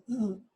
चलिए,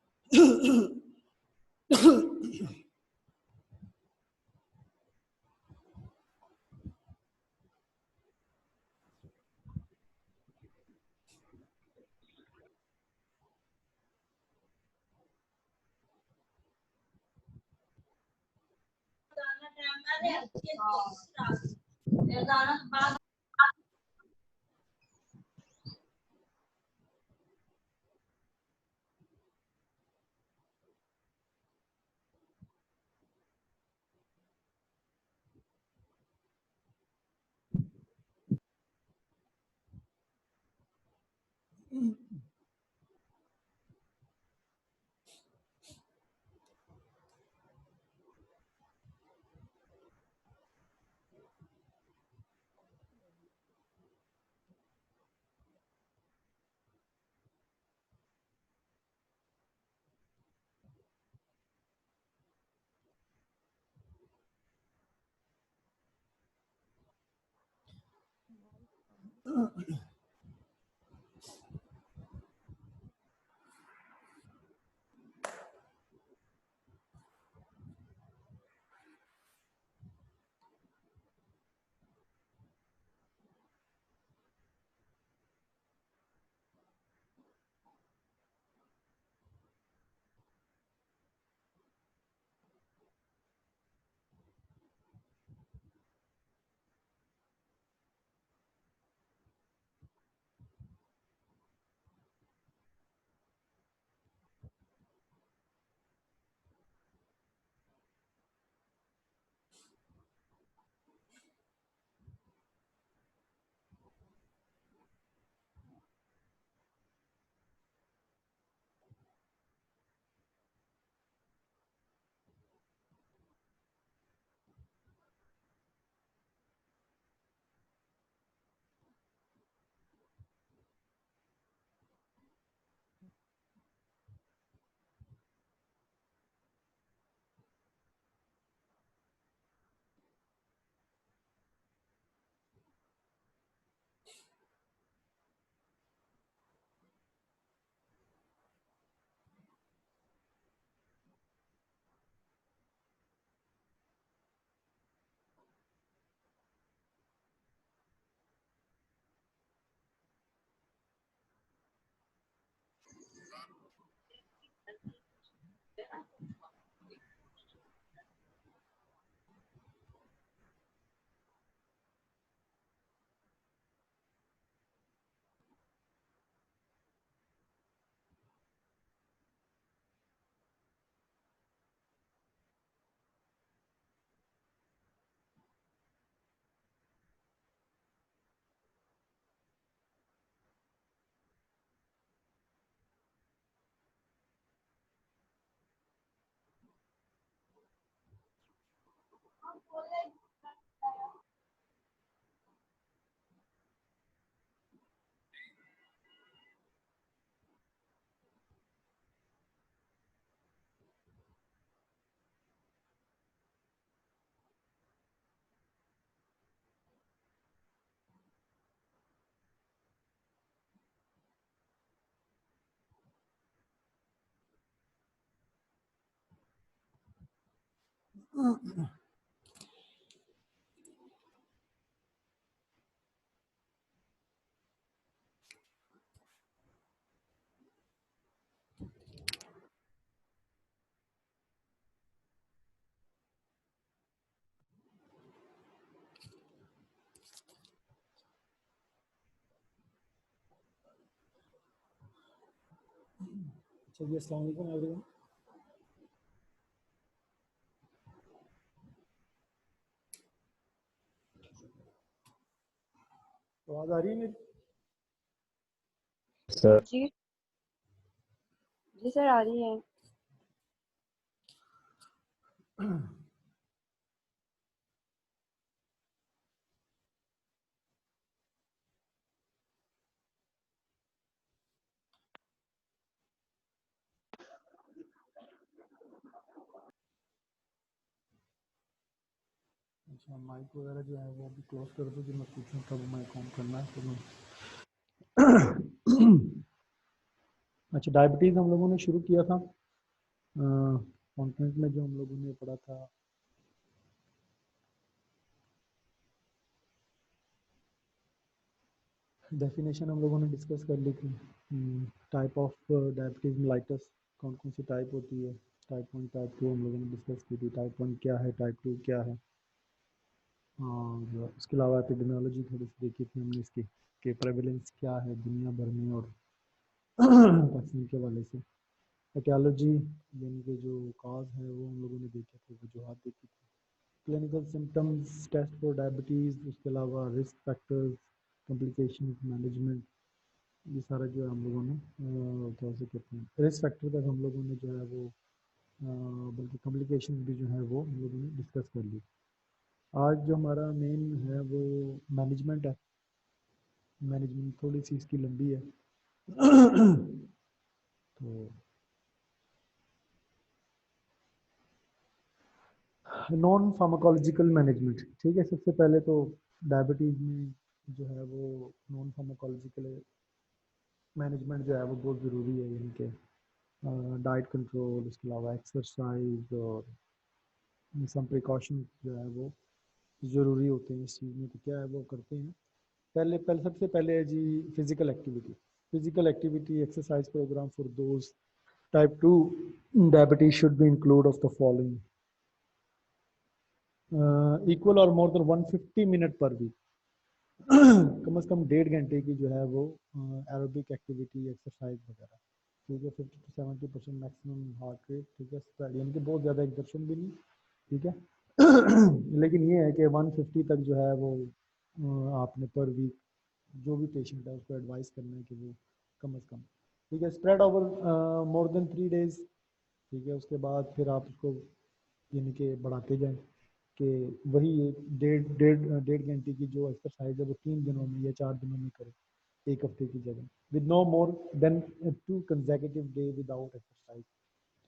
अस्सलाम वालेकुम एवरीवन। आवाज आ रही है मेरी? सर जी सर आ रही है। अच्छा, माइक वगैरह जो है वो भी क्लोज कर दो, जो मैं पूछूं तब माइक ऑन करना है तो मैं अच्छा, डायबिटीज़ हम लोगों ने शुरू किया था कंटेंट में, जो हम लोगों ने पढ़ा था डेफिनेशन हम लोगों ने डिस्कस कर ली थी। टाइप ऑफ डायबिटीज़ मेलाइटस, कौन कौन सी टाइप होती है, टाइप 1 टाइप 2 हम लोगों ने डिस्कस की थी। टाइप 1 क्या है, टाइप 2 क्या है, और उसके अलावा एपिडेमियोलॉजी थोड़ी सी देखी थी हमने इसकी, कि प्रेवलेंस क्या है दुनिया भर में और वैक्सीन के हवाले से। एटियोलॉजी यानी कि जो काज है वो हम लोगों ने देखे थे, वजूहत देखी थी। Clinical symptoms, test for diabetes, उसके अलावा रिस्क फैक्टर्स, कॉम्प्लिकेशन मैनेजमेंट, ये सारा जो है हम लोगों ने क्या से कहते हैं, रिस्क फैक्टर तक हम लोगों ने जो है वो बल्कि कॉम्प्लिकेशन भी जो है वो हम लोगों ने डिस्कस कर ली। आज जो हमारा मेन है वो मैनेजमेंट है। मैनेजमेंट थोड़ी सी इसकी लंबी है तो नॉन फार्माकोलॉजिकल मैनेजमेंट, ठीक है। सबसे पहले तो डायबिटीज़ में जो है वो नॉन फार्माकोलॉजिकल मैनेजमेंट जो है वो बहुत ज़रूरी है, यानी कि डाइट कंट्रोल, उसके अलावा एक्सरसाइज और सम प्रिकॉशन जो है वो ज़रूरी होते हैं इस चीज़ में। तो क्या है वो करते हैं, पहले पहले सबसे पहले है जी physical activity. Physical activity exercise program for those type 2 diabetes should be include of the following, equal or more than 150 minute per week कम से कम 1.5 घंटे की जो है वो एरोबिक एक्टिविटी एक्सरसाइज वगैरह, ठीक है। 50 to 70% मैक्सिमम हार्ट रेट, ठीक है, स्प्रेड, यानी कि बहुत ज़्यादा एक्सर्शन भी नहीं, ठीक है लेकिन ये है कि 150 तक जो है वो आपने पर वीक जो भी पेशेंट है उसको एडवाइस करना है कि वो कम से कम, ठीक है, spread over more than 3 days, ठीक है। उसके बाद फिर आप उसको यानी कि बढ़ाते जाएं कि वही एक डेढ़ घंटे की जो एक्सरसाइज है वो 3 दिनों में या 4 दिनों में करें, एक हफ्ते की जगह, with no more than 2 consecutive day without exercise,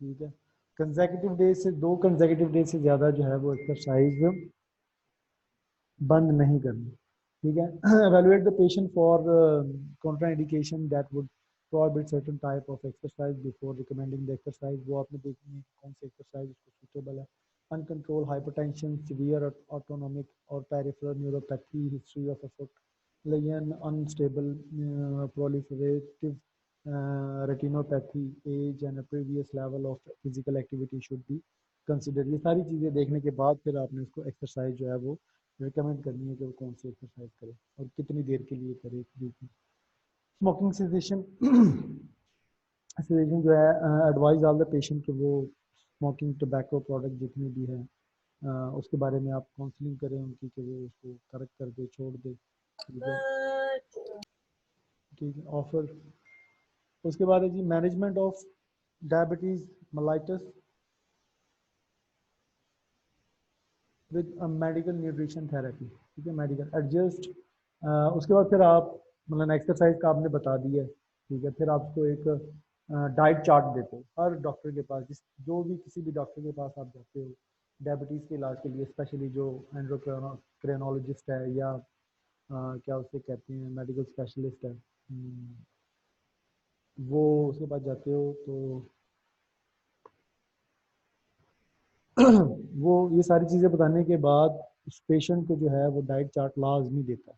ठीक है। कंसेक्यूटिव डे से 2 consecutive डे से ज़्यादा जो है वो एक्सरसाइज बंद नहीं करनी, ठीक है। Evaluate the patient for contraindication that would prohibit certain type of exercise before recommending the exercise, वो आपने देखनी है कौन सी एक्सरसाइज उसको सूटेबल है। अनकंट्रोल हाइपरटेंशन, सीवियर ऑटोनोमिक और peripheral neuropathy, history of affect Leyen, unstable proliferative retinopathy, age and a previous level of physical activity should be considered। ये सारी चीज़ें देखने के बाद फिर आपने उसको एक्सरसाइज जो है वो रिकमेंड करनी है कि वो कौन सी एक्सरसाइज करे और कितनी देर के लिए करे वीक में। स्मोकिंग सेसेशन सेसेशन जो है, एडवाइज ऑल द पेशेंट कि वो स्मोकिंग टोबैको प्रोडक्ट जितनी भी है उसके बारे में आप काउंसलिंग करें उनकी कि वो उसको करेक्ट कर दे, छोड़ दे, ठीक है, ठीक है। ऑफर, उसके बाद है जी management of diabetes mellitus with medical nutrition therapy, ठीक है, मेडिकल एडजस्ट। उसके बाद फिर आप मतलब एक्सरसाइज का आपने बता दिया है, ठीक है। फिर आपको एक डाइट चार्ट देते हो हर डॉक्टर के पास, जिस जो भी किसी भी डॉक्टर के पास आप जाते हो डायबिटीज़ के इलाज के लिए, स्पेशली जो एंडोक्रिनोलॉजिस्ट है या क्या उसे कहते हैं मेडिकल स्पेशलिस्ट है, वो उसके पास जाते हो तो वो ये सारी चीज़ें बताने के बाद उस पेशेंट को जो है वो डाइट चार्ट लाजमी देता है,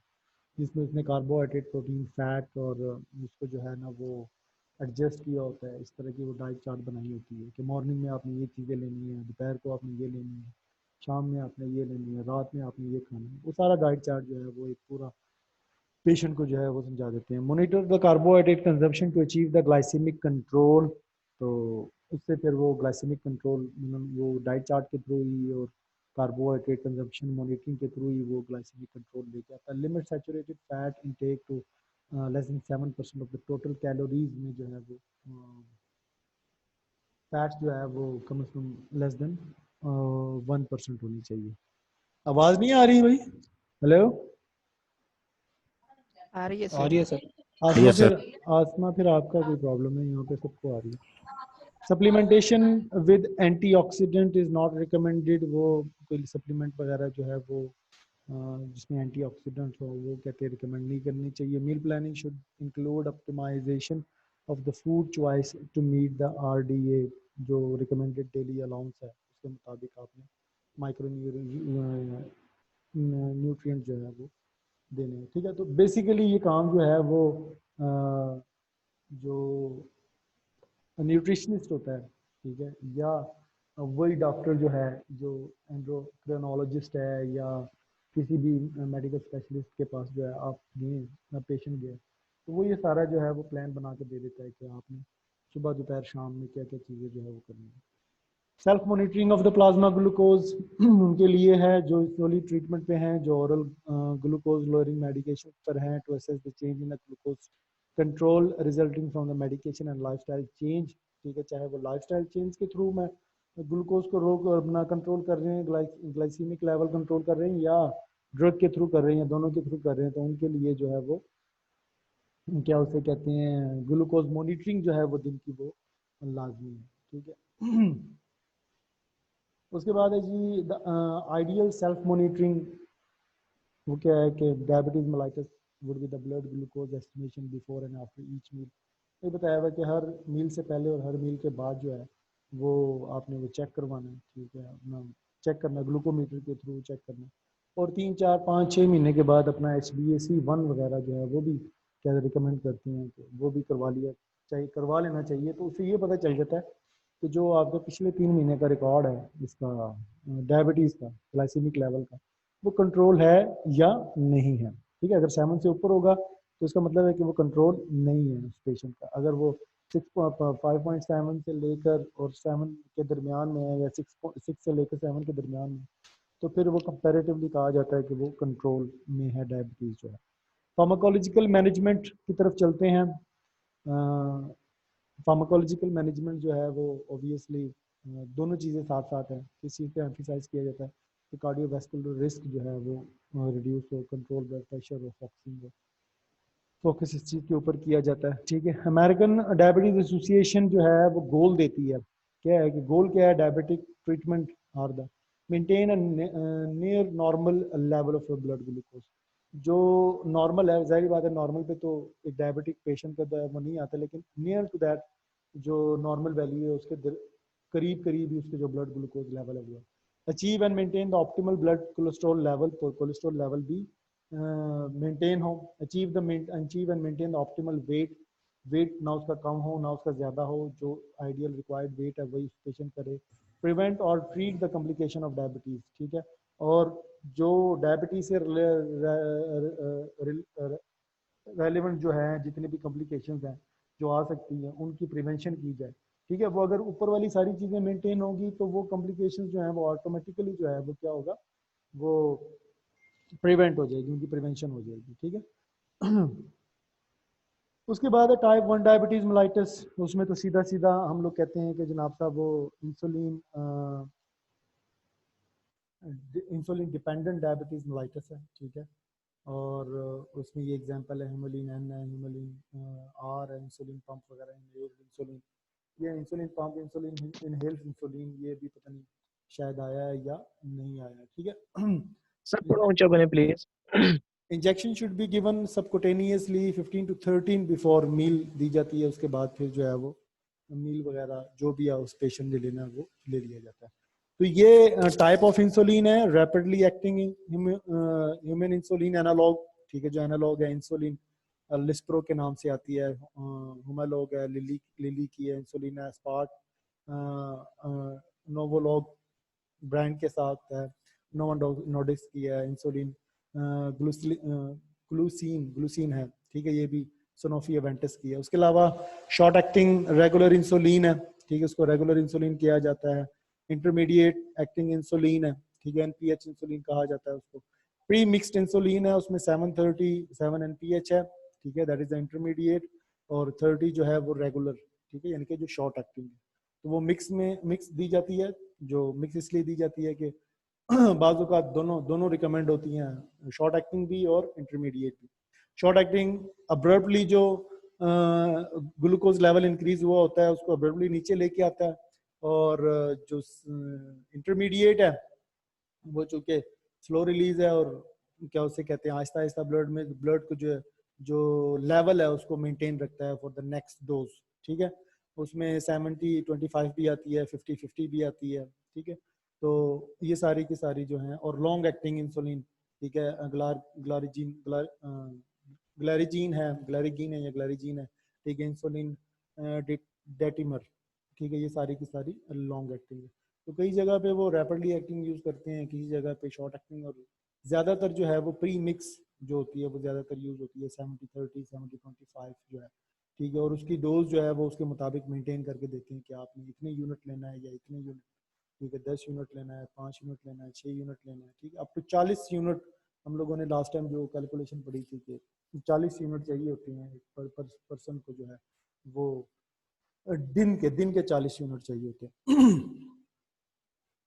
जिसमें उसने कार्बोहाइड्रेट, प्रोटीन, फैट और उसको जो है ना वो एडजस्ट किया होता है। इस तरह की वो डाइट चार्ट बनाई होती है कि मॉर्निंग में आपने ये चीज़ें लेनी है, दोपहर को आपने ये लेनी है, शाम में आपने ये लेनी है, रात में आपने ये खाना है। वो सारा डाइट चार्ट जो है वो एक पूरा पेशेंट को जो है वो समझा देते हैं। Monitor the carbohydrate consumption to achieve the glycaemic control, तो उससे फिर वो ग्लाइसेमिक कंट्रोल वो डाइट चार्ट के थ्रू ही और कार्बोहाइड्रेट कंजम्पशन मॉनिटरिंग के थ्रू ही वो ग्लाइसेमिक कंट्रोल लेके आता है। Limit saturated fat intake to less than 7% of the total calories में जो है वो फैट्स जो है वो कम से कम लेस देन 1% होनी चाहिए। आवाज़ नहीं आ रही भाई? हेलो, आ रही है आ सर। रही है सर। आसमा फिर आसमा फिर आपका कोई प्रॉब्लम है, यहाँ पे सबको आ रही है। Supplementation with antioxidant is not recommended, वो कोई सप्लीमेंट वगैरह जो है वो जिसमें एंटीऑक्सीडेंट हो वो कहते हैं रिकमेंड नहीं करनी चाहिए। Meal planning should include optimisation of the food choice to meet the RDA जो recommended daily allowance है उसके मुताबिक आपने माइक्रो न्यूट्रिएंट जो है वो देने हैं। ठीक है, तो बेसिकली ये काम जो है वो जो न्यूट्रिशनिस्ट होता है, ठीक है, या वही डॉक्टर जो है जो एंड्रोक्रिनोलॉजिस्ट है या किसी भी मेडिकल स्पेशलिस्ट के पास जो है आप गए पेशेंट गए तो वो ये सारा जो है वो प्लान बना के दे देता है कि आपने सुबह दोपहर शाम में क्या क्या चीज़ें जो है वो करनी है। Self monitoring of the plasma glucose उनके लिए है जो स्लोली ट्रीटमेंट पे हैं, जो ओरल ग्लूकोज लोअरिंग मेडिकेशन पर हैं, to assess the change in the glucose control resulting from the medication and lifestyle change. ठीक है, चाहे वो लाइफस्टाइल चेंज के थ्रू में ग्लूकोज को रोक अपना कंट्रोल कर रहे हैं, ग्लाइसीमिक लेवल कंट्रोल कर रहे हैं, या ड्रग के थ्रू कर रहे हैं, या दोनों के थ्रू कर रहे हैं, तो उनके लिए जो है वो क्या उसे कहते हैं ग्लूकोज मॉनिटरिंग जो है वो दिन की वो लाजमी है। ठीक है उसके बाद है जी आइडियल सेल्फ मॉनिटरिंग, वो क्या है कि diabetes mellitus would be the blood glucose estimation before and after each meal. ये बताया हुआ कि हर मील से पहले और हर मील के बाद जो है वो आपने वो चेक करवाना है। ठीक है, अपना चेक करना ग्लूकोमीटर के थ्रू चेक करना, और 3 4 5 6 महीने के बाद अपना HbA1 वगैरह जो है वो भी क्या रिकमेंड करती हैं कि वो भी करवा लिया चाहिए, करवा लेना चाहिए। तो उससे ये पता चल जाता है कि जो आपका पिछले 3 महीने का रिकॉर्ड है इसका डायबिटीज़ का ग्लाइसीमिक लेवल का वो कंट्रोल है या नहीं है। ठीक है, अगर 7 से ऊपर होगा तो इसका मतलब है कि वो कंट्रोल नहीं है उस पेशेंट का। अगर वो 5.7 से लेकर और 7 के दरमियान में है, या 6 से लेकर 7 के दरमियान में, तो फिर वो कंपैरेटिवली कहा जाता है कि वो कंट्रोल में है डायबिटीज़ जो है। फार्माकोलॉजिकल मैनेजमेंट की तरफ चलते हैं। फार्माकोलॉजिकल मैनेजमेंट जो है वो ऑब्वियसली दोनों चीज़ें साथ साथ हैं। किस चीज़ पे एम्फिसाइज किया जाता है कि कार्डियोवैस्कुलर रिस्क जो है वो रिड्यूस हो, कंट्रोल ब्लड प्रेशर हो, फोकसिंग हो, फोकस इस चीज़ के ऊपर किया जाता है। ठीक है, अमेरिकन डायबिटीज एसोसिएशन जो है वो गोल देती है, क्या है कि गोल क्या है diabetic treatment are the maintain near normal level of blood glucose. जो नॉर्मल है, जाहिर बात है नॉर्मल पे तो एक डायबिटिक पेशेंट का वो नहीं आता, लेकिन नियर टू दैट जो नॉर्मल वैल्यू है उसके करीब करीब ही उसके जो ब्लड ग्लूकोज लेवल है वो achieve and maintain the optimal blood cholesterol level, cholesterol level भी मेंटेन हो। Achieve and maintain the optimal weight, weight ना उसका कम हो ना उसका ज़्यादा हो, जो आइडियल रिक्वायर्ड वेट है वही पेशेंट करे। प्रिवेंट और treat the complication of diabetes. ठीक है, और जो डायबिटीज से रेलिवेंट जो है जितनी भी कॉम्प्लिकेशंस हैं जो आ सकती हैं उनकी प्रिवेंशन की जाए। ठीक है, वो अगर ऊपर वाली सारी चीज़ें मेंटेन होगी तो वो कॉम्प्लिकेशंस जो हैं वो ऑटोमेटिकली जो है वो क्या होगा, वो प्रिवेंट हो जाएगी, उनकी प्रिवेंशन हो जाएगी। ठीक है उसके बाद है टाइप 1 डायबिटीज मेलाइटिस। उसमें तो सीधा सीधा हम लोग कहते हैं कि जनाब साहब वो इंसुलिन डिपेंडेंट डायबिटीज मेलाइटिस है। ठीक है, और उसमें ये एग्जांपल है हिमोलिन एन है, हिमोलिन आर है, इंसुलिन पंप वगैरह, इनहेल्ड इंसुलिन, ये insulin pump, insulin inhaled insulin, ये भी पता नहीं शायद आया है या नहीं आया है। ठीक सर थोड़ा ऊंचा बने please. Injection should be given subcutaneously 15 to 13 before meal दी जाती है। उसके बाद फिर जो है वो मील वगैरह जो भी है उस पेशेंट ने लेना है वो ले लिया जाता है। तो ये टाइप ऑफ इंसुलिन है, rapidly acting human insulin analogue. ठीक है, जो एनालॉग है इंसुलिन लिस्प्रो के नाम से आती है, हुमालॉग है, लिली की है, इंसुलिन है स्पार्ट नोवोलॉग ब्रांड के साथ है, नोवो नॉर्डिक्स की है, इंसुलिन ग्लूसीन है। ठीक है, ये भी सोनोफी एवेंटिस की है। उसके अलावा शॉर्ट एक्टिंग रेगुलर इंसुलिन है। ठीक है, उसको रेगुलर इंसुलिन किया जाता है। इंटरमीडिएट एक्टिंग इंसुलिन है। ठीक है, NPH इंसुलिन कहा जाता है उसको। प्री मिक्सड इंसुलिन है, उसमें 737 NPH है। ठीक है, दैट इज द इंटरमीडिएट, और 30 जो है वो रेगुलर। ठीक है, यानी कि जो शॉर्ट एक्टिंग है, तो वो मिक्स दी जाती है। जो मिक्स इसलिए दी जाती है कि बाजू का दोनों रिकमेंड होती हैं, शॉर्ट एक्टिंग भी और इंटरमीडिएट भी। शॉर्ट एक्टिंग अब्रप्टली जो ग्लूकोज लेवल इंक्रीज हुआ होता है उसको अब्रप्टली नीचे लेके आता है, और जो इंटरमीडिएट है वो चूंकि स्लो रिलीज है और क्या उसे कहते हैं आहिस्ता आहिस्ता ब्लड को जो है जो लेवल है उसको मेंटेन रखता है फॉर द नेक्स्ट डोज, ठीक है। उसमें 70-25 भी आती है, 50-50 भी आती है, ठीक है। तो ये सारी की सारी जो है, और लॉन्ग एक्टिंग इंसुलिन, ठीक है, ग्लारिजीन है, ग्लारिजीन है या ग्लारिजीन है, ठीक है, इंसुलिन डेटिमर, ठीक है, ये सारी की सारी लॉन्ग एक्टिंग है। तो कई जगह पे वो रैपिडली एक्टिंग यूज करते हैं, किसी जगह पे शॉर्ट एक्टिंग, और ज़्यादातर जो है वो प्री मिक्स जो होती है वो ज़्यादातर यूज होती है, 70-30, 70-25 जो है, ठीक है। और उसकी डोज जो है वो उसके मुताबिक मेंटेन करके देते हैं कि आपने इतने यूनिट लेना है या इतने यूनिट, ठीक है, 10 यूनिट लेना है, 5 यूनिट लेना है, 6 यूनिट लेना है, ठीक है, अप टू 40 यूनिट। हम लोगों ने लास्ट टाइम जो कैलकुलेशन पढ़ी थी कि 40 यूनिट चाहिए होती हैं पर पर्सन को, जो है वो दिन के 40 यूनिट चाहिए होते हैं।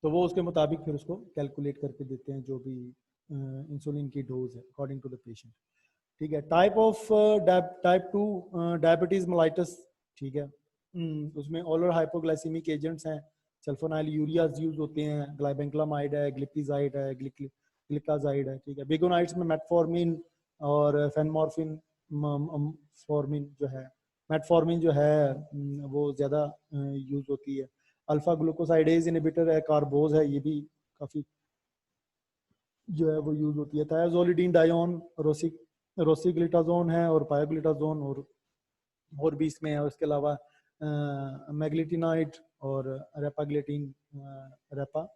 तो वो उसके मुताबिक फिर उसको कैलकुलेट करके देते हैं जो भी इंसुलिन की डोज है अकॉर्डिंग टू द पेशेंट, ठीक है। टाइप 2 डायबिटीज मेलाइटस, ठीक है, उसमें ऑलर हाइपोग्लाइसीमिक एजेंट्स हैं, सल्फोनाइल यूरियाज यूज होते हैं, ग्लाइबेंक्लामाइड है, ग्लिपिजाइड है, ग्लिकाजाइड है, ठीक है। बेगोनाइड्स में मेटफॉर्मिन और फेनमॉर्फिन फॉर्मिन जो है, मेटफॉर्मिन जो है वो ज़्यादा यूज होती है। अल्फा ग्लूकोसाइडेज इनहिबिटर है, कार्बोज है, ये भी काफ़ी जो है वो यूज होती है। थायाजोलिडीन डायोन, रोसिग्लिटाजोन है, और पायोग्लिटाजोन और भी इसमें है। उसके अलावा मैग्लिटिनाइड और रेपाग्लिटिन, रेपा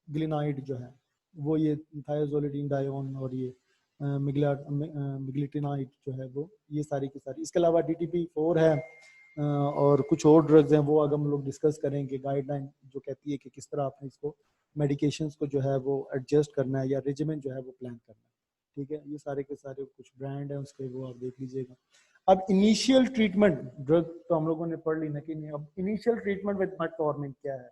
ग्लिनाइड जो है वो, ये थायोजोलिडीन डायोन और ये मिग्लिटिनाइड जो है वो, ये सारी की सारी। इसके अलावा DTP4 है, और कुछ और ड्रग्स हैं, वो अगर हम लोग डिस्कस करेंगे। गाइडलाइन जो कहती है कि किस तरह आपने इसको मेडिकेशंस को जो है वो एडजस्ट करना है या रेजिमेंट जो है वो प्लान करना है, ठीक है। ये सारे के सारे कुछ ब्रांड हैं उसके, वो आप देख लीजिएगा। अब इनिशियल ट्रीटमेंट, ड्रग तो हम लोगों ने पढ़ ली ना कि नहीं, अब इनिशियल ट्रीटमेंट विद मेटफॉर्मिन क्या है,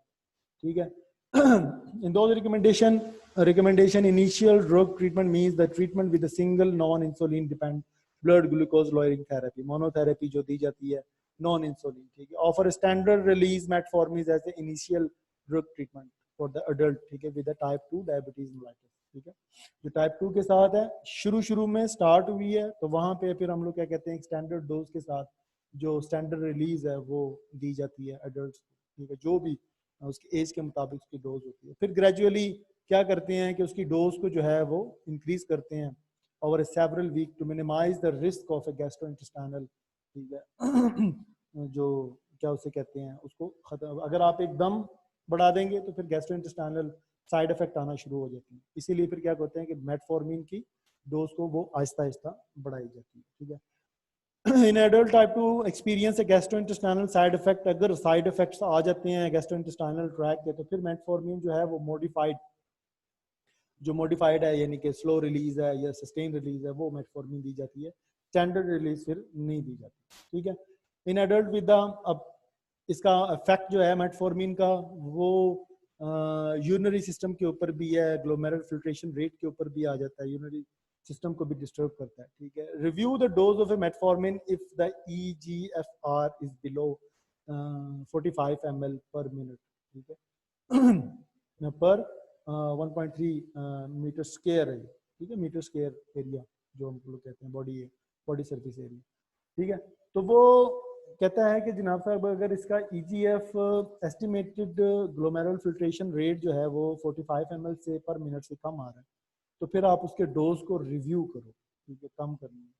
ठीक है। In those recommendation, initial drug treatment means the treatment with a single non-insulin dependent blood glucose lowering therapy, monotherapy जो दी जाती है नॉन इंसुलिन, ठीक है। Offer standard release metformin as a initial drug treatment for the adult, ठीक है, with type 2 diabetes mellitus, ठीक है। जो टाइप 2 के साथ है, शुरू में स्टार्ट हुई है, तो वहां पे फिर हम लोग क्या कहते हैं, स्टैंडर्ड डोज के साथ जो स्टैंडर्ड रिलीज है वो दी जाती है एडल्ट, ठीक है, जो भी उसकी एज के मुताबिक उसकी डोज होती है। फिर ग्रेजुअली क्या करते हैं कि उसकी डोज को जो है वो इंक्रीज करते हैं over several week to minimise the risk of a gastrointestinal, ठीक है। जो क्या उसे कहते हैं, उसको खत्म, अगर आप एकदम बढ़ा देंगे तो फिर गैस्ट्रोइंटेस्टाइनल साइड इफेक्ट आना शुरू हो जाते हैं। इसीलिए फिर क्या कहते हैं कि मेटफॉर्मिन की डोज को वो आहिस्ता आहिस्ता बढ़ाई जाती है, ठीक है। इन एडल्ट टाइप 2 एक्सपीरियंस है गैस्ट्रोइंटेस्टाइनल साइड इफेक्ट, अगर साइड इफेक्ट्स आ जाते हैं गैस्ट्रोइंटेस्टाइनल ट्रैक के, तो फिर मेटफॉर्मिन जो है वो मॉडिफाइड है, यानी कि स्लो रिलीज है या सस्टेन रिलीज है, वो मेटफॉर्मिन दी जाती है, स्टैंडर्ड रिलीज फिर नहीं दी जाती, ठीक है। इन एडल्ट विद अब इसका इफेक्ट जो है मेटफॉर्मिन का, वो यूरिनरी सिस्टम के ऊपर भी है, ग्लोमेरुलर फिल्ट्रेशन रेट के ऊपर भी आ जाता है, यूरिनरी सिस्टम को भी डिस्टर्ब करता है, ठीक है। Review the dose of A metformin if the EGFR is below 45 ml पर मिनट, ठीक है, पर 1.3 मीटर स्क्वायर है, ठीक है, मीटर स्क्वायर एरिया जो हम लोग कहते हैं बॉडी सरफेस एरिया, ठीक है। तो वो कहता है कि जनाब साहब, अगर इसका EGF estimated glomerular filtration rate जो है वो 45 ml से पर मिनट से कम आ रहा है, तो फिर आप उसके डोज को रिव्यू करो, ठीक है, कम करनी है।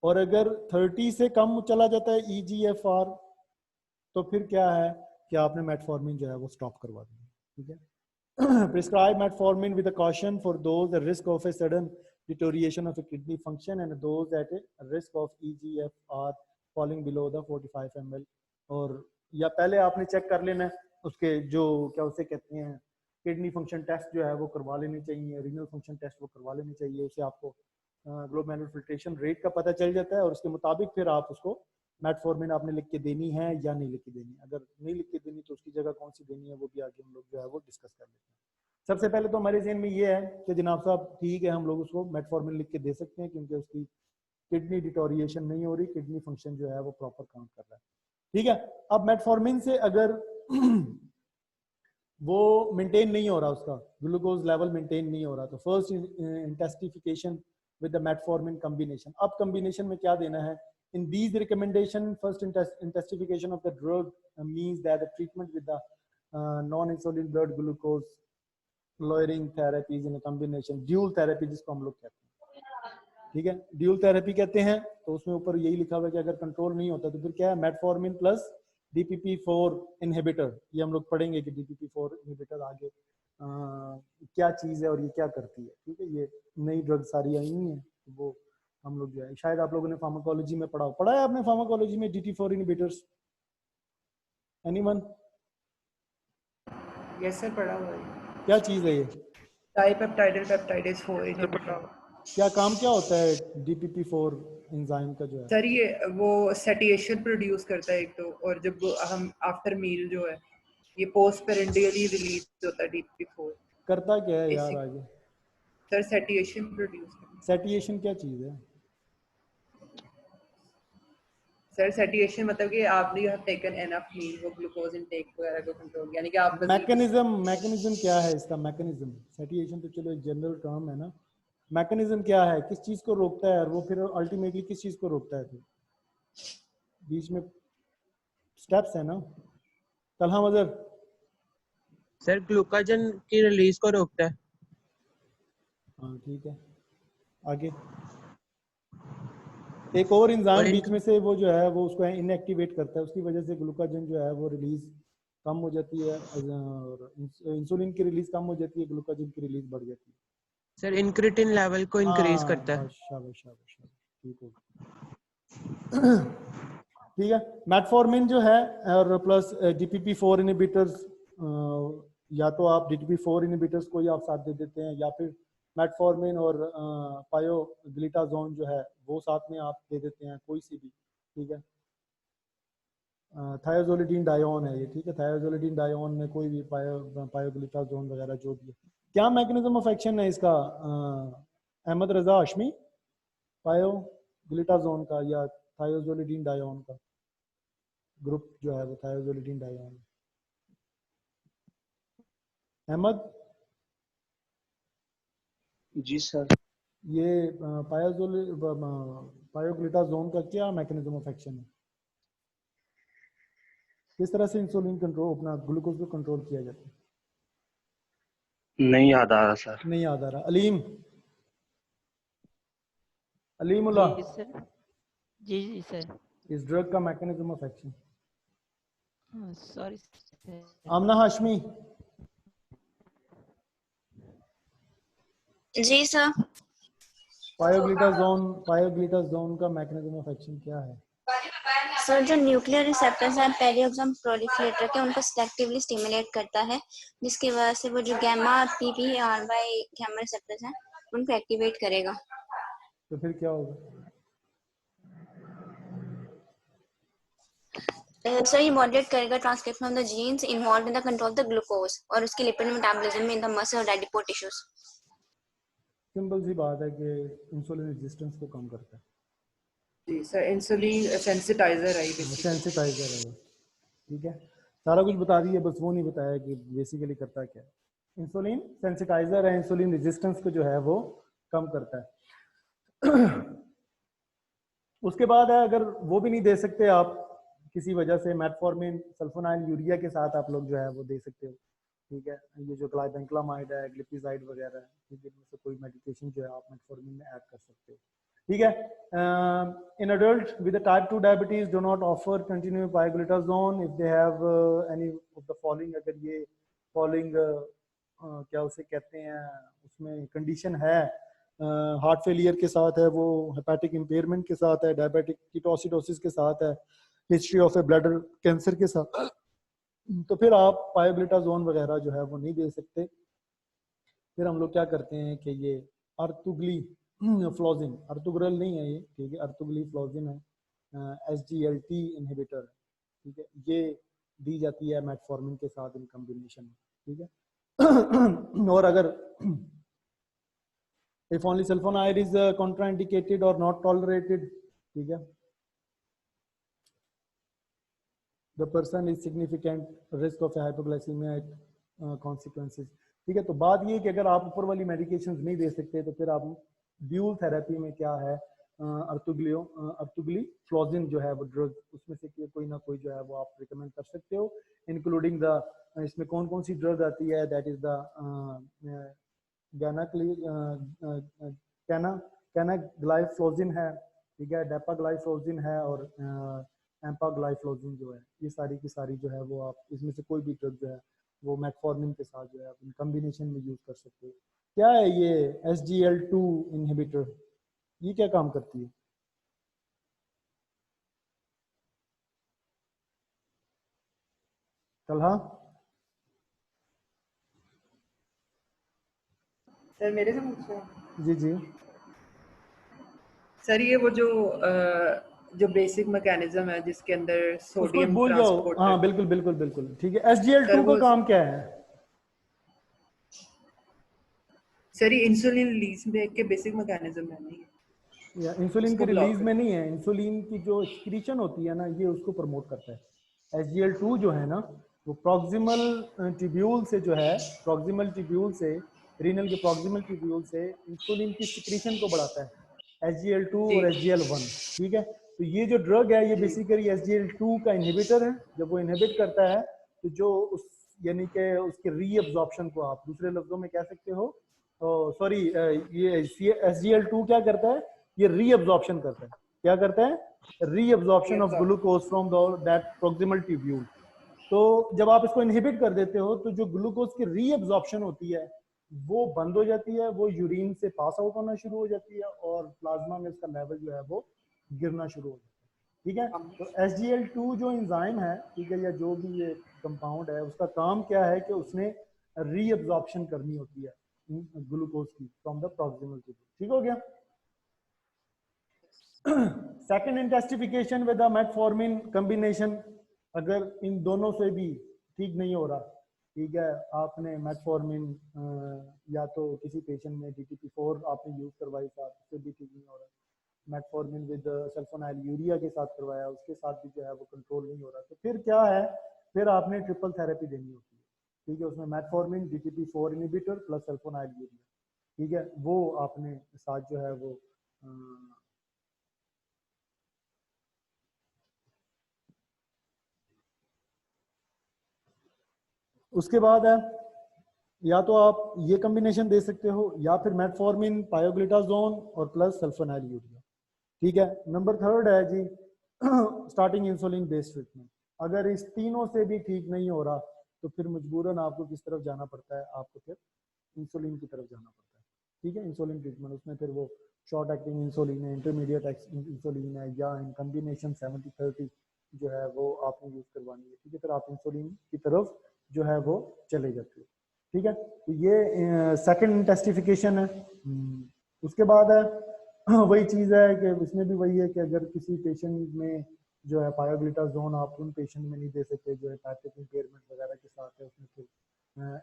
और अगर 30 से कम चला जाता है EGFR, तो फिर क्या है कि आपने मेटफॉर्मिन जो है वो स्टॉप करवा देना, ठीक है। Prescribe metformin with caution for those at risk of a sudden deterioration of a kidney function and those at a risk of EGFR falling below the 45 ml। और या पहले आपने चेक कर लेना है उसके जो क्या उसे कहते हैं, किडनी फंक्शन टेस्ट जो है वो करवा लेनी चाहिए, रीनल फंक्शन टेस्ट वो करवा लेनी चाहिए, उससे आपको ग्लोमेरुलर फिल्ट्रेशन रेट का पता चल जाता है, और उसके मुताबिक फिर आप उसको मेटफॉर्मिन आपने लिख के देनी है या नहीं लिख के देनी है। अगर नहीं लिख के देनी तो उसकी जगह कौन सी देनी है, वो भी आगे हम लोग जो है वो डिस्कस कर लेते हैं। सबसे पहले तो हमारे जहन में ये है कि जनाब साहब ठीक है, हम लोग उसको मेटफॉर्मिन लिख के दे सकते हैं, क्योंकि उसकी किडनी डिटोरिएशन नहीं हो रही, किडनी फंक्शन जो है वो प्रॉपर काम कर रहा है, ठीक है। अब मेटफॉर्मिन से अगर वो मेंटेन नहीं हो रहा, उसका ग्लूकोज लेवल मेंटेन नहीं हो रहा, तो first इंटेस्टिफिकेशन with the metformin combination. अब combination में क्या देना है? In these recommendation, first intensification of the drug means that the treatment with the non-insulin blood glucose lowering therapies in a combination, dual therapy जिसको हम लोग कहते हैं, ठीक है, ड्यूल थेरेपी कहते हैं। तो उसमें ऊपर यही लिखा हुआ है कि अगर कंट्रोल नहीं होता तो फिर क्या है, मेटफॉर्मिन प्लस DPP4 इनहिबिटर। ये हम लोग पढ़ेंगे कि DPP4 इनहिबिटर आगे क्या चीज़ है और ये क्या करती है, ठीक है। ये नई ड्रग सारी आई हुई हैं, वो हम लोग जो है शायद आप लोगों ने फार्माकोलॉजी में पढ़ा है आपने फार्माकोलॉजी में DPP4 inhibitors, anyone? Yes sir, पढ़ा हुआ है। क्या चीज़ है ये? डाइपेप्टाइडिल पेप्टाइडेज 4 इनहिबिटर। क्या काम क्या होता है DPP4 एंजाइम का जो है? सर ये वो सेटिएशन प्रोड्यूस करता है एक तो, और जब हम आफ्टर मील जो है ये पोस्ट पेरेंडियली रिलीज होता है DPP4। करता क्या है यार आगे? सर सेटिएशन प्रोड्यूस करता है। सेटिएशन क्या चीज़ है? सर सेटिएशन मतलब कि आपने यू हैव टेकन एनफ मील, वो ग्लूकोज इनटेक वगैरह को कंट्रोल, यानी कि आप मैकेनिज्म क्या है इसका? मैकेनिज्म, सेटिएशन तो चलो एक जनरल टर्म है ना, मैकेनिज्म क्या है, किस चीज को रोकता है और वो फिर अल्टीमेटली किस चीज को रोकता है? फिर बीच में स्टेप्स है ना। तलहा मजर सर ग्लूकाजन की रिलीज को रोकता है। हाँ ठीक है, आगे एक और एंजाइम बीच में से वो जो है वो उसको इनएक्टिवेट करता है, उसकी वजह से ग्लूकाजन जो है वो रिलीज कम हो जाती है और इंसुलिन की रिलीज कम हो जाती है, ग्लूकाजन की रिलीज बढ़ जाती है। सर इंक्रेटिन लेवल को इंक्रीज करता है। शाबाश शाबाश शाबाश, ठीक हो। ठीक है, मेटफॉर्मिन जो है और प्लस DPP4 इनहिबिटर्स, या तो आप DPP4 इनहिबिटर्स को ही आप साथ दे देते हैं, या फिर मेटफॉर्मिन और पायोग्लिटाजोन जो है वो साथ में आप दे देते हैं, कोई सी भी, ठीक है। थायोजोलिडीन डायोन है ये, ठीक है, थायोजोलिडीन डायोन में कोई भी पायोग्लिटाजोन वगैरह जो भी है। क्या मैकेनिज्म ऑफ एक्शन है इसका अहमद रजा हाशमी? पायोग्लिटाजोन का या थायोजोलिडीन डायोन का ग्रुप जो है वो थायोजोलिडीन डायोन। अहमद जी सर। ये पायोग्लिटाजोन का क्या मैकेनिज्म ऑफ एक्शन है? किस तरह से इंसुलिन कंट्रोल, अपना ग्लूकोज को कंट्रोल किया जाता है? नहीं याद आ रहा सर। नहीं याद आ रहा। अलीम जी सर। जी सर। इस ड्रग का mechanism of action. Sorry sir. Aamna Hashmi. जी सर। पायोग्लिटाजोन का मैकेनिज्म ऑफ एक्शन क्या है? सर जो न्यूक्लियर रिसेप्टर्स हैं पेरियोक्सोम प्रोलिफरेटर के, उनको सेलेक्टिवली स्टिमुलेट करता है, जिसकी वजह से वो जो गैमा PPRY गैमा रिसेप्टर्स हैं उनको एक्टिवेट करेगा। तो फिर क्या होगा? सर ये मॉडरेट करेगा transcription of the genes involved in the control of the glucose और उसके लिपिड मेटाबॉलिज्म में इन द मसल और एडिपो टिश्यूज। सिंपल सी बात है कि इंसुलिन रेजिस्टेंस को कम करता है। जी सर, इंसुलिन सेंसिटाइजर है, सेंसिटाइजर है, ठीक है, सारा कुछ बता दिया, बस वो नहीं बताया कि बेसिकली करता क्या है। इंसुलिन सेंसिटाइजर है, इंसुलिन रेजिस्टेंस को जो है वो कम करता है। उसके बाद है, अगर वो भी नहीं दे सकते आप किसी वजह से, मेटफॉर्मिन सल्फोनाइल यूरिया के साथ आप लोग जो है वो दे सकते हो, ठीक है। ये जो ग्लाइबेंक्लामाइड है, ग्लिपिजाइड वगैरह है, इनमें से कोई मेडिकेशन जो है आप मेटफॉर्मिन में ऐड कर सकते हो, ठीक है। In adult with type 2 diabetes do not offer continue pioglitazone if they have any of the following. अगर ये फॉलोइंग क्या उसे कहते हैं, उसमें कंडीशन है, हार्ट फेलियर के साथ है, वो हेपेटिक इंपेयरमेंट के साथ है, डायबिटिक कीटोसिडोसिस के साथ है, history of A bladder cancer के साथ, तो फिर आप पायोग्लिटाजोन वगैरह जो है वो नहीं दे सकते। फिर हम लोग क्या करते हैं कि ये अर्तुगली फ्लोजिन, अर्तुगरल नहीं है ये, ठीक है, अर्तुगली फ्लोजिन है, SGLT इनहिबिटर, ठीक है, ये दी जाती है मेटफॉर्मिन के साथ इन कॉम्बिनेशन में, ठीक है। और अगर if only sulfonide is contraindicated or not tolerated, ठीक है, the person is significant risk of hypoglycemia consequences, ठीक है। तो बात ये कि अगर आप ऊपर वाली मेडिकेशंस नहीं दे सकते तो फिर आप ड्यूल थेरेपी में क्या है, अर्तुगलिफ्लोजिन जो है वो ड्रग, उसमें से कोई ना कोई जो है वो आप रिकमेंड कर सकते हो, इंक्लूडिंग द, इसमें कौन कौन सी ड्रग आती है, दैट इज द कैनाग्लाइफ्लोजिन है, ठीक है, डेपाग्लाइफ्लोजिन है, और एम्पाग्लाइफ्लोजिन जो है, ये सारी की सारी जो है वो आप इसमें से कोई भी ड्रग जो है वो मेटफॉर्मिन के साथ जो है आप कॉम्बिनेशन में यूज कर सकते हो। क्या है ये SGL2 इनहिबिटर, ये क्या काम करती है? कल्हा? सर मेरे से पूछ रहे हैं? जी जी। सर ये वो जो बेसिक मैकेनिज्म है जिसके अंदर उसको सोडियम भूल जाओ, ट्रांसपोर्टर, हाँ बिल्कुल बिल्कुल बिल्कुल ठीक है। SGL2 सर का वो काम क्या है? सर ये इंसुलिन रिलीज में के बेसिक मैकेनिज्म है नहीं, या इंसुलिन की उसको ब्लॉक रिलीज में नहीं है, इंसुलिन की जो एक्सक्रीशन होती है ना, ये उसको प्रमोट करता है। SGL2 जो है ना, वो प्रॉक्सिमल ट्यूब्यूल से जो है, प्रॉक्सिमल ट्यूब्यूल से, रीनल के प्रॉक्सिमल ट्यूब्यूल से इंसुलिन की सिक्रीशन को बढ़ाता है, SGL2 जी और SGL1, ठीक है। तो ये जो ड्रग है ये जी बेसिकली SGL2 का इनहिबिटर है। जब वो इनहिबिट करता है तो जो उस, यानी कि उसके रीअब्जॉर्प्शन को आप दूसरे लफ्जों में कह सकते हो, सॉरी, ये SGL2 क्या करता है, ये रीअब्जॉर्प्शन करता है। क्या करता है? Reabsorption of glucose from that proximal tubule. तो जब आप इसको इनहिबिट कर देते हो तो जो ग्लूकोज की रीअब्जॉर्प्शन होती है वो बंद हो जाती है, वो यूरिन से पास आउट होना शुरू हो जाती है और प्लाज्मा में इसका लेवल जो है वो गिरना शुरू हो जाता है, ठीक है। तो SGL2 जो एंजाइम है, ठीक है, या जो भी ये कंपाउंड है, उसका काम क्या है कि उसने रीअब्जॉर्प्शन करनी होती है ग्लूकोज की फ्रॉम द प्रॉक्सिमल ट्यूब्यूल, ठीक हो गया। सेकेंड इंटेस्टिफिकेशन विद मेटफॉर्मिन कॉम्बिनेशन, अगर इन दोनों से भी ठीक नहीं हो रहा, ठीक है, आपने मेटफॉर्मिन या तो किसी पेशेंट में DTP4 आपने यूज करवाई साथ, उससे भी ठीक नहीं हो रहा, मेटफॉर्मिन विद सल्फोनाइल यूरिया के साथ करवाया, उसके साथ भी जो है वो कंट्रोल नहीं हो रहा, तो फिर क्या है, फिर आपने ट्रिपल थेरेपी देनी होती है, ठीक है। उसमें metformin, DTP4 inhibitor plus sulfonyl urea, ठीक है, वो आपने साथ जो है वो उसके बाद है, या तो आप ये कॉम्बिनेशन दे सकते हो या फिर मेटफॉर्मिन, पायोग्लिटाजोन और प्लस सल्फोनाइल यूरिया, ठीक है। नंबर थर्ड है जी स्टार्टिंग इंसुलिन बेस्ड ट्रीटमेंट। अगर इस तीनों से भी ठीक नहीं हो रहा तो फिर मजबूरन आपको किस तरफ जाना पड़ता है, आपको फिर इंसुलिन की तरफ जाना पड़ता है, ठीक है। इंसुलिन ट्रीटमेंट, उसमें फिर वो शॉर्ट एक्टिंग इंसुलिन है, इंटरमीडिएट इंसुलिन है, या इन कॉम्बिनेशन 70-30 जो है वो आपने यूज करवानी है, ठीक है। फिर आप इंसुलिन की तरफ जो है वो चले जाते हो, ठीक है। तो ये सेकंड इंटेस्टिफिकेशन है। उसके बाद है वही चीज़ है कि इसमें भी वही है कि अगर किसी पेशेंट में जो है पायोग्लिटाजोन आप उन पेशेंट में नहीं दे सकते जो हेपेटिक इंपेयरमेंट वगैरह के साथ है, उसमें फिर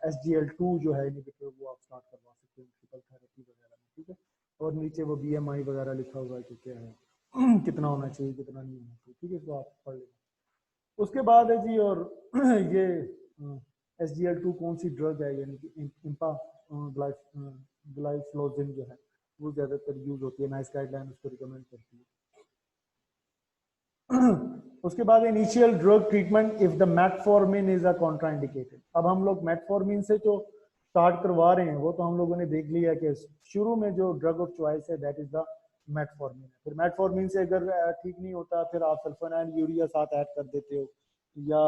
SGL2 जो है इनहिबिटर वो आप स्टार्ट करवा सकते हैं ट्रिपल थेरेपी वगैरह में, ठीक है। और नीचे वो BMI वगैरह लिखा हुआ है कि क्या है कितना होना चाहिए कितना नहीं होना चाहिए, ठीक है, इसको आप पढ़ लें। उसके बाद है जी, और ये SGL2 कौन सी ड्रग है, यानी कि इम्पा ग्लाइफ्लोजिन जो है वो ज्यादातर यूज होती है, नाइस गाइडलाइन उसको रिकमेंड करती है। उसके बाद initial drug treatment if the metformin is a contraindicated. अब हम लोग मेटफॉर्मिन से जो स्टार्ट करवा रहे हैं वो तो हम लोगों ने देख लिया कि शुरू में जो ड्रग ऑफ चॉइस है दैट इज द मेटफॉर्मिन। फिर मेटफॉर्मिन से अगर ठीक नहीं होता फिर आप सल्फोनाइल यूरिया साथ ऐड कर देते हो, या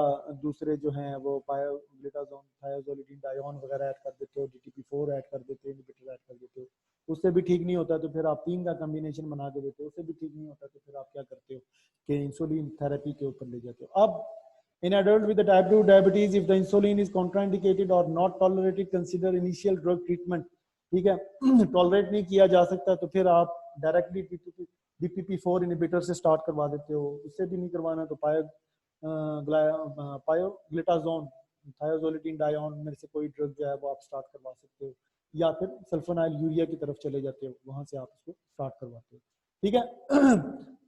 दूसरे जो हैं वो पायोग्लिटाजोन, थायोजोलिडिन डायोन वगैरह ऐड कर देते हो, DTP4 ऐड कर देते हो, इनहिबिटर ऐड कर देते हो, उससे भी ठीक नहीं होता तो फिर आप 3 का कॉम्बिनेशन बना के देते हो, उससे भी ठीक नहीं होता तो फिर आप क्या करते हो कि इंसुलिन थेरेपी के ऊपर ले जाते हो। अब in adult with the type 2 diabetes if the insulin is contraindicated or not tolerated consider initial drug treatment, ठीक है। टॉलरेट नहीं किया जा सकता तो फिर आप डायरेक्टली DPP4 इनहिबिटर से स्टार्ट करवा देते हो, उससे भी नहीं करवाना तो पायोग्लिटाजोन, थायोजोलिडिन डायोन में से कोई ड्रग जो है वो आप स्टार्ट करवा सकते हो, या फिर सल्फोनाइल यूरिया की तरफ चले जाते हो, वहां से आप इसको स्टार्ट करवाते हो, ठीक है।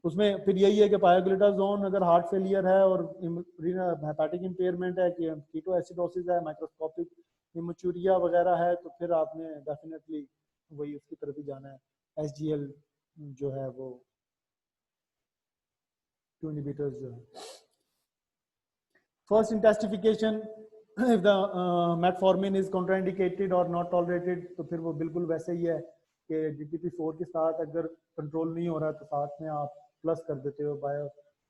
उसमें फिर यही है कि पायोग्लिटाजोन अगर हार्ट फेलियर है और हेपेटिक इंपेयरमेंट है, कि कीटो एसिडोसिस है, माइक्रोस्कोपिक हेमोचूरिया वगैरह है, तो फिर आपने डेफिनेटली वही उसकी तरफ ही जाना है। SGL जो है वो 2 inhibitors जो है. First intensification, if the metformin is contraindicated or not tolerated, तो फिर वो बिल्कुल वैसे ही है कि DTP4 के साथ अगर कंट्रोल नहीं हो रहा तो साथ में आप प्लस कर देते हो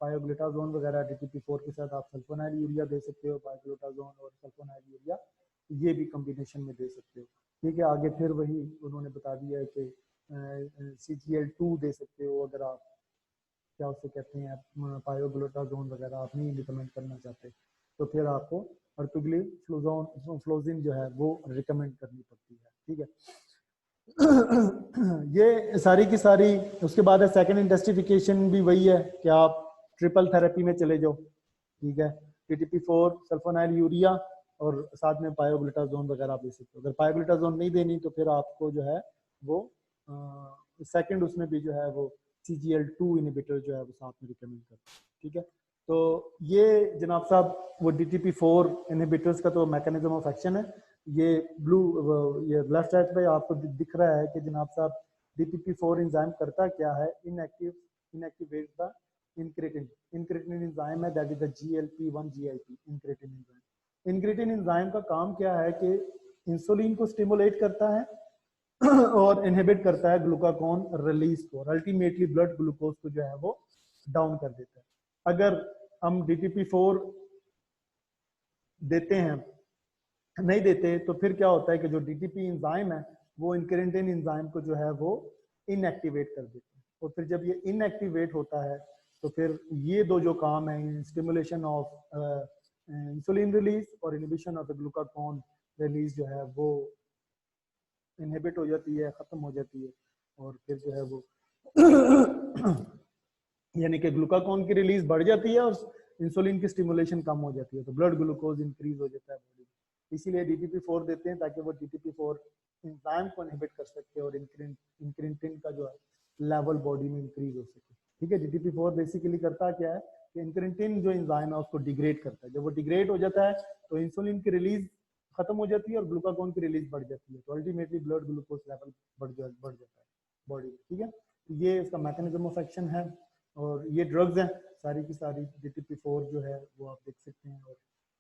बायोग्लूटाजोन वगैरह. DTP4 के साथ आप सल्फोनाइल यूरिया दे सकते हो, बायोग्लूटाजोन और सल्फोनाइल यूरिया ये भी कॉम्बिनेशन में दे सकते हो. ठीक है, आगे फिर वही उन्होंने बता दिया है कि CGL2 दे सकते हो अगर आप क्या उसे कहते हैं बायोग्लूटाजोन वगैरह आप नहीं रिकमेंड करना चाहते तो फिर आपको अर्टुगली-फ्लोजिन जो है वो रिकमेंड करनी पड़ती है. ठीक है. ये सारी की सारी. उसके बाद है सेकंड इंटेंसिफिकेशन भी वही है कि आप ट्रिपल थेरेपी में चले जाओ. ठीक है, DTP4 सल्फोनाइल यूरिया और साथ में बायोग्लूटाजोन वगैरह आप दे सकते हो. अगर बायोग्लूटाजोन नहीं देनी तो फिर आपको जो है वो सेकंड उसमें भी जो है वो CGL2 इनहिबिटर जो है वो साथ में रिकमेंड करते हैं. ठीक है, तो ये जनाब साहब वो DTP4 इनहिबिटर्स का तो मैकेनिज्म ऑफ एक्शन है. ये ये लेफ्ट साइड पे आपको दिख रहा है कि जनाब साहब DTP4 एंजाइम करता क्या है. इनएक्टिवेट द इंक्रेटिन एंजाइम है, that is the GLP-1 GIP incretin enzyme. Incretin enzyme का काम क्या है कि इंसुलिन को स्टिमुलेट करता है और इनहिबिट करता है ग्लूकागोन रिलीज को, और अल्टीमेटली ब्लड ग्लूकोज को जो है वो डाउन कर देता है. अगर हम DTP4 देते हैं नहीं देते तो फिर क्या होता है कि जो DTP एंजाइम है वो इंक्रेटिन एंजाइम को जो है वो इनएक्टिवेट कर देते हैं. और फिर जब ये इनएक्टिवेट होता है तो फिर ये दो जो काम है, स्टिमुलेशन ऑफ इंसुलिन रिलीज और इनहिबिशन ऑफ ग्लूकागोन रिलीज जो है वो इनहिबिट हो जाती है, खत्म हो जाती है. और फिर जो है वो यानी कि ग्लूकागोन की रिलीज बढ़ जाती है और इंसुलिन की स्टिमुलेशन कम हो जाती है, तो ब्लड ग्लूकोज इंक्रीज हो जाता है बॉडी में. इसीलिए DTP4 देते हैं ताकि वो DTP4 एंजाइम को इनहिबिट कर सके और इंक्रेटिन का जो है लेवल बॉडी में इंक्रीज हो सके. ठीक है, DTP4 बेसिकली करता क्या है कि इंक्रेटिन जो एंजाइम है उसको डिग्रेड करता है. जब वो डिग्रेड हो जाता है तो इंसुलिन की रिलीज खत्म हो जाती है और ग्लूकागोन की रिलीज बढ़ जाती है, तो अल्टीमेटली ब्लड ग्लूकोज लेवल बढ़ जाता है बॉडी में. ठीक है, तो ये इसका मैकेनिज्म ऑफ एक्शन है. और ये ड्रग्स हैं सारी की सारी. DTP4 जो है वो आप देख सकते हैं और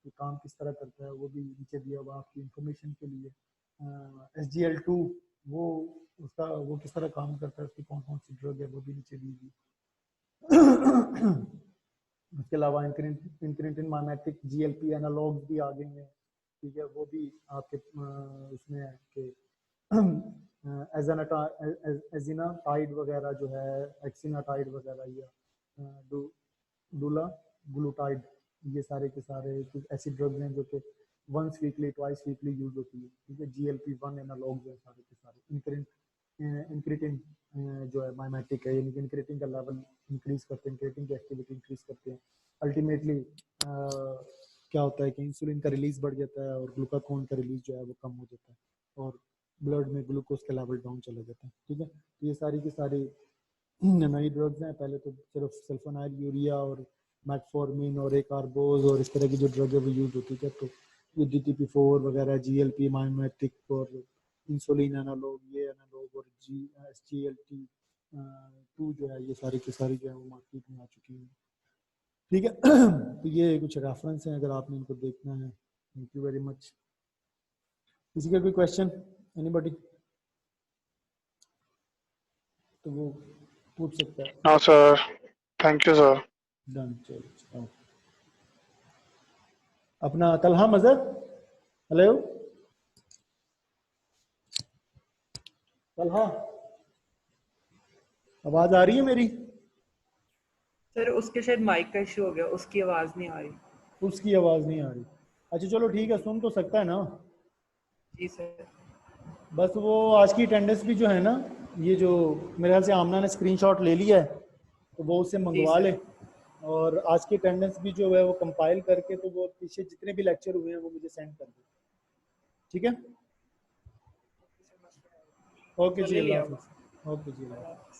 ये काम किस तरह करता है वो भी नीचे दिया हुआ आपकी इंफॉर्मेशन के लिए. SGL2 वो उसका वो किस तरह काम करता है, उसकी कौन कौन सी ड्रग है वो भी नीचे दी हुई. उसके अलावा इंक्रेटिन माइमेटिक GLP एनालॉग्स भी आ गए हैं. ठीक है, वो भी आपके उसमें है कि एजिनाटाइड वगैरह जो है, एक्सिनाटाइड वगैरह या डूला ग्लूटाइड, ये सारे के सारे कुछ ऐसी ड्रग्स हैं जो कि once weekly twice weekly use होती है. ठीक है, GLP-1 एनालॉग्स हैं सारे के सारे. इंक्रेटिन जो है माइमेटिक है, यानी कि इंक्रेटिन का लेवल इंक्रीज करते हैं, इंक्रेटिन की एक्टिविटी इंक्रीज करते हैं. अल्टीमेटली क्या होता है कि इंसुलिन का रिलीज बढ़ जाता है और ग्लूकागोन का रिलीज जो है वो कम हो जाता है और ब्लड में ग्लूकोज का लेवल डाउन चला जाता है. ठीक है, तो ये सारी की सारी नई ड्रग्स हैं. पहले तो सिर्फ सल्फोनाइल यूरिया और मेटफॉर्मिन और एकार्बोज और इस तरह की जो ड्रग है वो यूज होती है. तो ये DTP4 वगैरह, GLP माइमेटिक और इंसुलिन एनालॉग, ये एनालॉग और SGLT2 जो है ये सारी की सारी जो है वो मार्केट में आ चुकी है. ठीक है, तो ये कुछ रेफरेंस हैं अगर आपने इनको देखना है. Thank you very much. किसी का कोई क्वेश्चन, एनीबॉडी? तो वो पूछ सकता है. No sir, thank you sir. Done. चलो अपना तलहा मजहर, हेलो तलहा, आवाज आ रही है मेरी? सर उसके शायद माइक का इशू हो गया, उसकी आवाज नहीं आ रही. उसकी आवाज नहीं आ रही. अच्छा चलो ठीक है, सुन तो सकता है ना? जी सर. बस वो आज की अटेंडेंस भी जो है ना, ये जो मेरे ख्याल से आमना ने स्क्रीनशॉट ले लिया है तो वो उससे मंगवा सर. ले, और आज की अटेंडेंस भी जो है वो कंपाइल करके तो वो पीछे जितने भी लेक्चर हुए हैं वो मुझे सेंड कर दे. ठीक है, ओके जी, अल्लाह हाफिज़. ओके जी, अल्लाह हाफिज़.